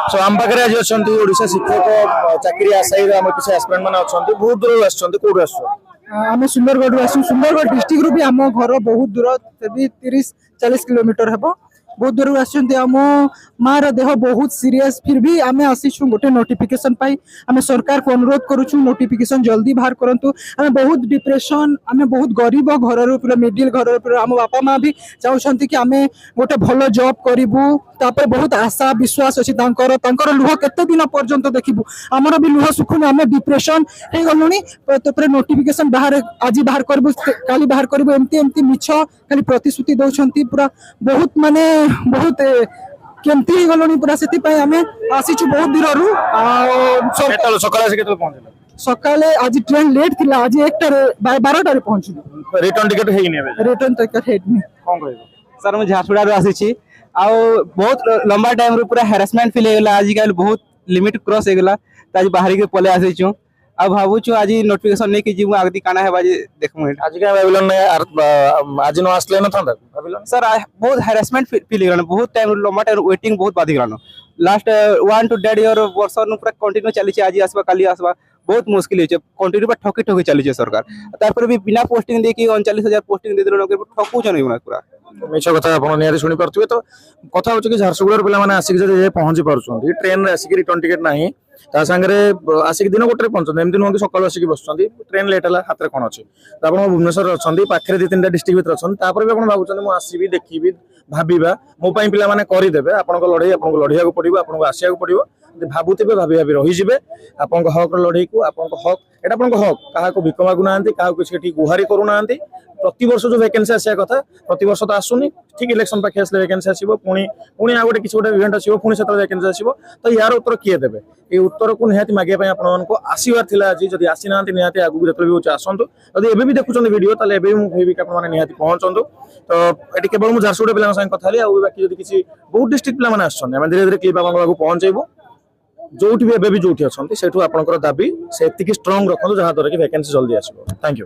सो आम पाखे आज अच्छा ओडिशा शिक्षक चाकरी आशायी आम किसी एस्पिरेंट मैंने अच्छा बहुत दूर आसुँच आस आम सुंदरगढ़ आसू सुंदरगढ़ डिस्ट्रिक्ट रू भी आम घर बहुत दूर 30-40 किलोमीटर हम बहुत दूर आम मार देह बहुत सीरियस फिर भी आम आसीचु गोटे नोटिफिकेशन पाई आम सरकार को अनुरोध करुचु नोटिफिकेशन जल्दी बाहर करंतु आम बहुत डिप्रेशन आम बहुत गरीब घर मिडिल घर आम बापा माँ भी चाहते कि आम गोटे भल जॉब करूँ तापर बहुत आशा विश्वास अच्छी लुह केते दिन पर्यंत देखू आमर भी लुह सुखुन आम डिप्रेशन हो गलुनी नोटिफिकेशन बाहर आज बाहर करूँ काली बाहर करूँ एमती एमती मिछ खाली प्रतिश्रुति दौरान पूरा बहुत माने बहुत केमती गलुनी पूरा से आम आसीचु बहुत दूर सकाले आज ट्रेन लेट थिला आज 12टारे पहुंचलु रिटर्न टिकट रिटर्न टिकट हेडनी सर मुझे झारसुगुड़ा आसी बहुत लंबा टाइम रू पूरा हेरासमेंट फील होगा आजिकल बहुत लिमिट क्रॉस होगा आज बाहर के पले आसीचु आ भावुँ आज नोटिफिकेशन नहीं कि आगे काना है देखूँ आज क्या भाविलन आज न आसले न था सर बहुत हेरासमेंट फील होगा बहुत टाइम लंबा टाइम वेटिंग बहुत बाधी गलान लास्ट 1 to 1.5 year वर्ष पूरा कंटिन्यू चली आज आसवा काली आसवा बहुत मुश्किल होचे कंटिन्यू पर ठकी ठकी चली सरकार तापर भी बिना पोस्टिंग देखी 39,000 पोस्टिंग दे देलो ठकुचन पूरा मिछ कथा आप निहारी शुणी पारे तो कथा हो कि झारसुगुड़ पे आसिक पहुंची पार्टी ट्रेन आसिक रिटर्न टिकेट ना सागर आसिक दिन गोटे पहुंचते एमती नुह कि सकाल आसिक बस ट्रेन लेट है हाथ में कौन अच्छे आप भुवनेश्वर अच्छा पाखे 2-3टा डिस्ट्रिक्ट भर अच्छा भी आप भावुँ मुझे आसबि देखी भावा मो पे पे करदे आप लड़े आपको लड़िया पड़ो आपको आसिया पड़ो भावुवे भाभी भाभी रहीजे आप हक लड़े को आप हक एटा आपन हक क्या भिक मागु ना क्या किसी गुहारी करूना प्रति वर्ष जो वैकेंसी आसा कथा प्रति वर्ष तो आसुनी ठीक इलेक्शन पाखे आसले वैकेंसी आसो पुणी पुणी आ गोटे किसी गोटे इवेंट आसो पुणी से वैकेंसी आसो तो यार उत्तर किए देवे ये उत्तर को निहाती मागे आपको आसबार था आज जब आसी ना निहाती आगू जो भी आसतु जब एवं भी देखुं वीडियो ताले मुझे कि आपने निहाती पहुँचतु तो ये केवल मुझे झारसुगुड़ा पिला कथा बाकी जब किसी बहुत डिस्ट्रिक्ट पे आसमें धीरे धीरे क्लिप आप पहुँचेबू जो भी एवं भी जो अच्छा से दाबी से स्ट्रंग रखु जहाँद्वारा कि वैकेंसी जल्दी आसो। Thank you.